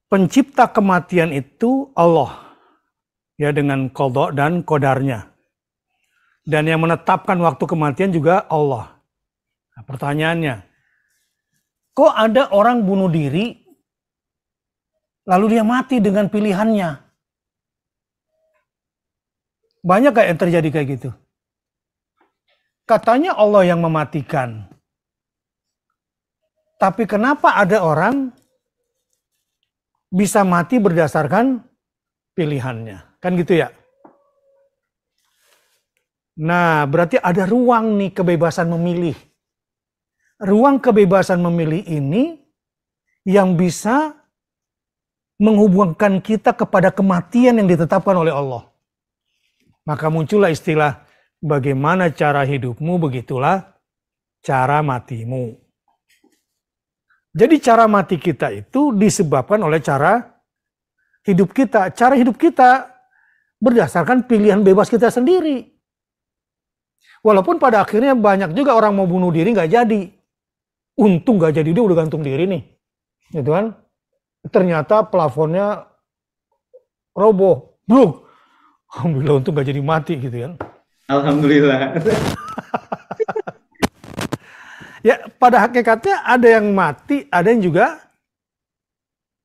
pencipta kematian itu Allah, ya, dengan qadha dan qadarnya. Dan yang menetapkan waktu kematian juga Allah. Nah, pertanyaannya, kok ada orang bunuh diri lalu dia mati dengan pilihannya? Banyak gak yang terjadi kayak gitu? Katanya Allah yang mematikan. Tapi kenapa ada orang bisa mati berdasarkan pilihannya? Kan gitu ya? Nah, berarti ada ruang nih kebebasan memilih. Ruang kebebasan memilih ini yang bisa menghubungkan kita kepada kematian yang ditetapkan oleh Allah. Maka muncullah istilah, bagaimana cara hidupmu, begitulah cara matimu. Jadi cara mati kita itu disebabkan oleh cara hidup kita. Cara hidup kita berdasarkan pilihan bebas kita sendiri. Walaupun pada akhirnya banyak juga orang mau bunuh diri nggak jadi. Untung nggak jadi, dia udah gantung diri nih. Gitu kan. Ternyata plafonnya roboh. Bluk. Alhamdulillah untung nggak jadi mati gitu kan. Alhamdulillah. Ya, pada hakikatnya ada yang mati, ada yang juga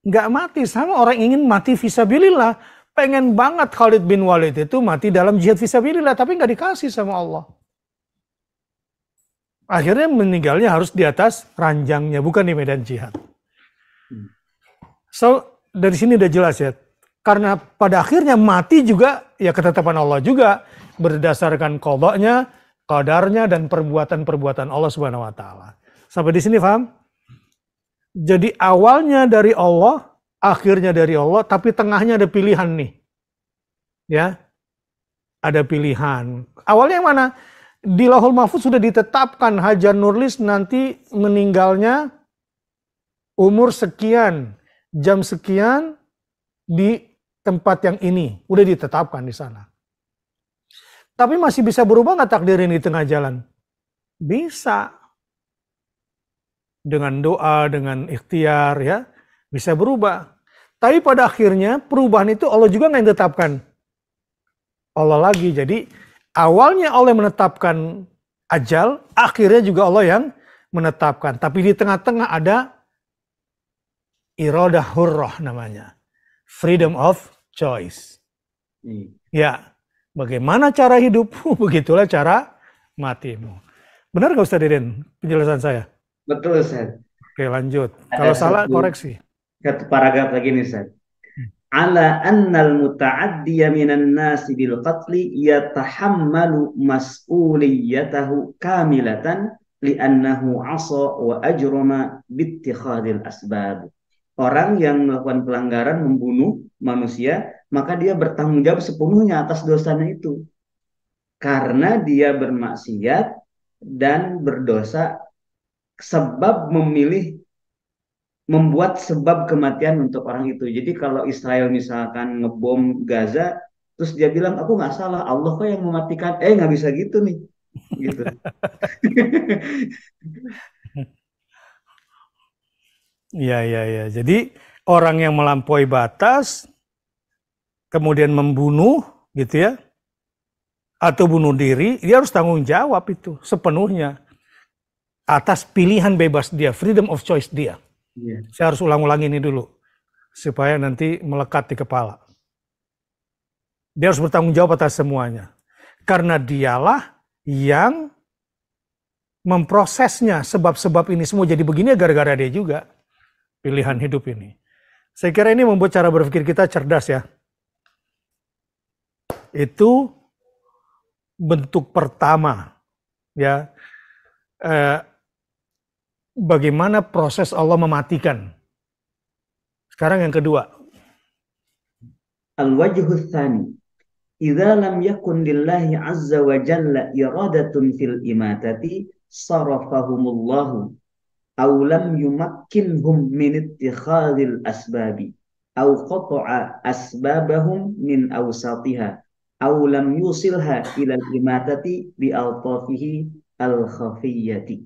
nggak mati. Sama orang ingin mati fisabilillah. Pengen banget Khalid bin Walid itu mati dalam jihad fisabilillah, tapi nggak dikasih sama Allah. Akhirnya meninggalnya harus di atas ranjangnya, bukan di medan jihad. So, dari sini udah jelas ya. Karena pada akhirnya mati juga, ya ketetapan Allah juga. Berdasarkan qadanya, qadarnya, dan perbuatan-perbuatan Allah Subhanahu wa Ta'ala. Sampai di sini paham? Jadi awalnya dari Allah, akhirnya dari Allah, tapi tengahnya ada pilihan nih. Ya, ada pilihan. Awalnya yang mana? Di Lauhul Mahfuz sudah ditetapkan Hajar Nurlis nanti meninggalnya umur sekian, jam sekian di tempat yang ini. Udah ditetapkan di sana. Tapi masih bisa berubah nggak takdir ini di tengah jalan? Bisa. Dengan doa, dengan ikhtiar, ya, bisa berubah. Tapi pada akhirnya perubahan itu Allah juga nggak yang tetapkan. Allah lagi. Jadi awalnya Allah menetapkan ajal, akhirnya juga Allah yang menetapkan. Tapi di tengah-tengah ada iradah hurrah namanya. Freedom of choice. Ya, bagaimana cara hidupmu, begitulah cara matimu. Benar nggak Ustaz Deden penjelasan saya? Betul, Ustaz. Oke, lanjut. Kalau salah koreksi. Satu paragraf lagi nih, Ustaz. Ala annal muta'addiya minan nasi bil qatli yatahammalu mas'uliyatahu kamilatan li'annahu 'asa wa ajrama bittikhadil asbab. Orang yang melakukan pelanggaran membunuh manusia, maka dia bertanggung jawab sepenuhnya atas dosanya itu. Karena dia bermaksiat dan berdosa sebab membuat sebab kematian untuk orang itu. Jadi kalau Israel misalkan ngebom Gaza, terus dia bilang aku nggak salah, Allah kok yang mematikan. Nggak bisa gitu nih, gitu. Iya. Jadi orang yang melampaui batas, kemudian membunuh, gitu ya, atau bunuh diri, dia harus tanggung jawab itu sepenuhnya atas pilihan bebas dia, freedom of choice dia. Yeah. Saya harus ulang-ulang ini dulu supaya nanti melekat di kepala. Dia harus bertanggung jawab atas semuanya. Karena dialah yang memprosesnya, sebab-sebab ini semua jadi begini gara-gara dia juga. Pilihan hidup ini. Saya kira ini membuat cara berpikir kita cerdas ya. Itu bentuk pertama ya. Bagaimana proses Allah mematikan. Sekarang yang kedua. Al-wajhu tsani. Idza lam yakun lillahi azza wa jalla iradatun fil imatati sarafahumullahu aw lam yumakkinhum min ittikhadil asbabi aw qata'a asbabahum min awsatiha aw lam yusilha ila imatati bi altafihi al-khafiyyati.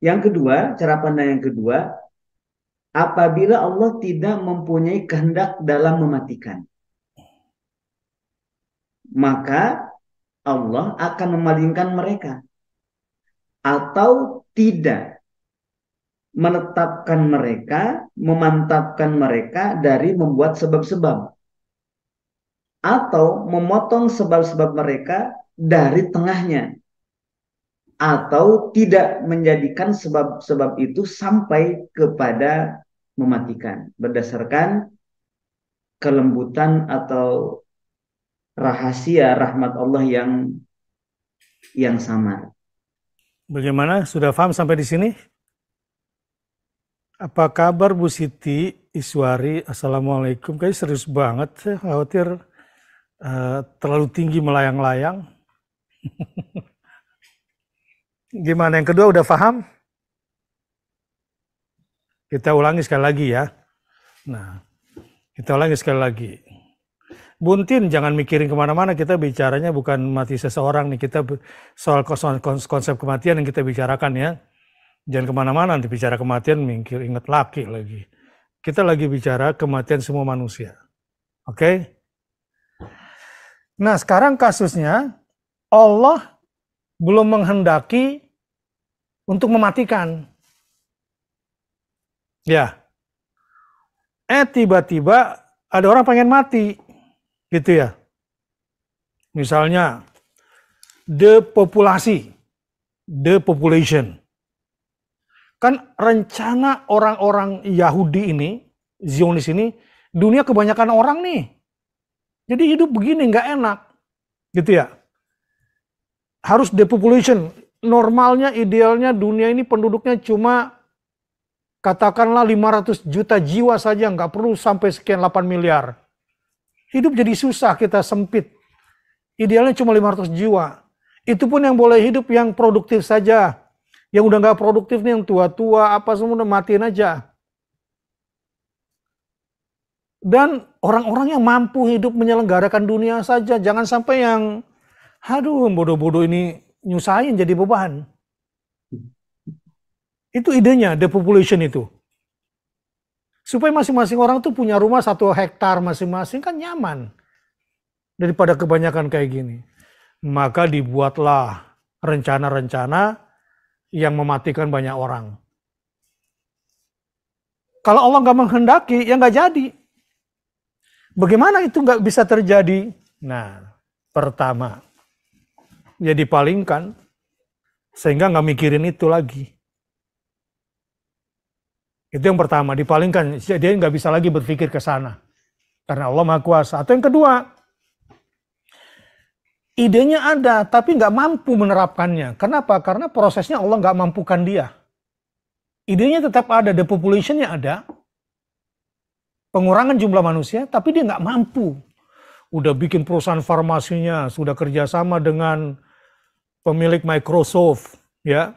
Yang kedua, cara pandang yang kedua, apabila Allah tidak mempunyai kehendak dalam mematikan, maka Allah akan memalingkan mereka atau tidak menetapkan mereka, memantapkan mereka dari membuat sebab-sebab atau memotong sebab-sebab mereka dari tengahnya atau tidak menjadikan sebab-sebab itu sampai kepada mematikan berdasarkan kelembutan atau rahasia rahmat Allah yang samar. Bagaimana? Sudah paham sampai di sini? Apa kabar Bu Siti Iswari? Assalamualaikum. Kayaknya serius banget. Saya khawatir terlalu tinggi melayang-layang. Gimana yang kedua udah paham? Kita ulangi sekali lagi ya. Nah, kita ulangi sekali lagi. Buntin, jangan mikirin kemana-mana, kita bicaranya bukan mati seseorang nih, kita soal konsep kematian yang kita bicarakan ya. Jangan kemana-mana nanti bicara kematian, mikir ingat laki lagi. Kita lagi bicara kematian semua manusia. Oke? Nah sekarang kasusnya, Allah belum menghendaki untuk mematikan. Ya. Tiba-tiba ada orang pengen mati. Gitu ya. Misalnya, depopulation. Kan rencana orang-orang Yahudi ini, Zionis ini, dunia kebanyakan orang nih. Jadi hidup begini nggak enak. Gitu ya. Harus depopulation. Normalnya, idealnya dunia ini penduduknya cuma katakanlah 500 juta jiwa saja, nggak perlu sampai sekian 8 miliar. Hidup jadi susah, kita sempit. Idealnya cuma 500 jiwa. Itu pun yang boleh hidup yang produktif saja. Yang udah nggak produktif nih, yang tua-tua, apa semua udah matiin aja. Dan orang-orang yang mampu hidup menyelenggarakan dunia saja. Jangan sampai yang, aduh bodoh-bodoh ini nyusahin jadi beban. Itu idenya, depopulation itu. Supaya masing-masing orang tuh punya rumah 1 hektar masing-masing kan nyaman. Daripada kebanyakan kayak gini. Maka dibuatlah rencana-rencana yang mematikan banyak orang. Kalau Allah nggak menghendaki, ya nggak jadi. Bagaimana itu nggak bisa terjadi? Nah, pertama, ya dipalingkan, sehingga nggak mikirin itu lagi. Itu yang pertama, dipalingkan, dia nggak bisa lagi berpikir ke sana. Karena Allah Maha Kuasa. Atau yang kedua, idenya ada, tapi nggak mampu menerapkannya. Kenapa? Karena prosesnya Allah nggak mampukan dia. Idenya tetap ada, depopulationnya ada. Pengurangan jumlah manusia, tapi dia nggak mampu. Udah bikin perusahaan farmasinya, sudah kerjasama dengan pemilik Microsoft, ya.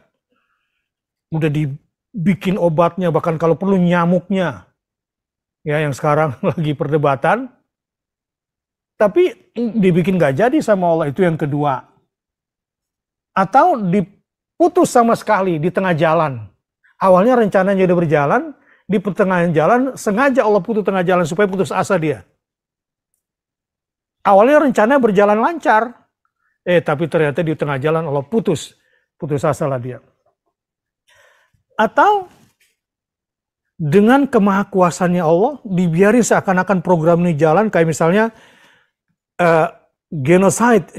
Udah dibikin obatnya, bahkan kalau perlu nyamuknya. Ya, yang sekarang lagi perdebatan. Tapi dibikin gak jadi sama Allah, itu yang kedua. Atau diputus sama sekali di tengah jalan. Awalnya rencananya udah berjalan, di pertengahan jalan sengaja Allah putus tengah jalan supaya putus asa dia. Awalnya rencana berjalan lancar, tapi ternyata di tengah jalan Allah putus asa lah dia. Atau dengan kemahakuasaannya Allah dibiarin seakan-akan program ini jalan, kayak misalnya genocide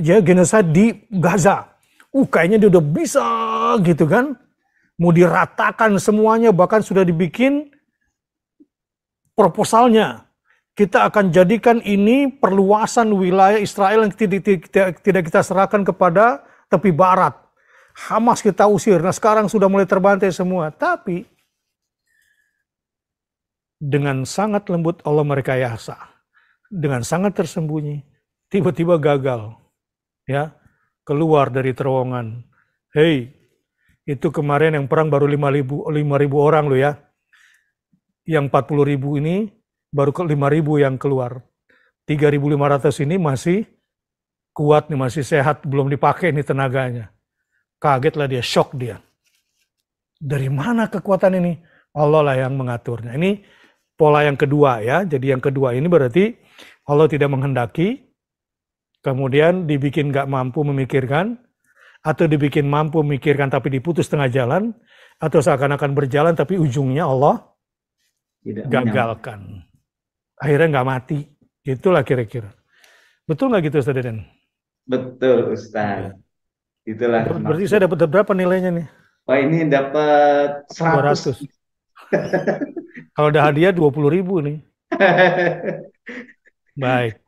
di Gaza. Kayaknya dia udah bisa gitu kan. Mau diratakan semuanya, bahkan sudah dibikin proposalnya. Kita akan jadikan ini perluasan wilayah Israel yang tidak kita serahkan kepada tepi barat. Hamas kita usir. Nah sekarang sudah mulai terbantai semua. Tapi dengan sangat lembut Allah merekayasa. Dengan sangat tersembunyi. Tiba-tiba gagal, ya, keluar dari terowongan. Hei, itu kemarin yang perang baru 5.000 orang loh ya. Yang 40.000 ini baru ke 5.000 yang keluar. 3.500 ini masih kuat nih, masih sehat, belum dipakai nih tenaganya. Kaget lah dia, shock dia. Dari mana kekuatan ini? Allah lah yang mengaturnya. Ini pola yang kedua ya. Jadi yang kedua ini berarti Allah tidak menghendaki, kemudian dibikin gak mampu memikirkan, atau dibikin mampu memikirkan tapi diputus tengah jalan, atau seakan-akan berjalan tapi ujungnya Allah Tidak gagalkan. Akhirnya nggak mati. Itulah kira-kira. Betul nggak gitu Ustaz Deden? Betul Ustaz. Itulah Berarti saya dapat berapa nilainya nih? Wah ini dapat 100. 200. Kalau udah hadiah 20.000 nih. Baik.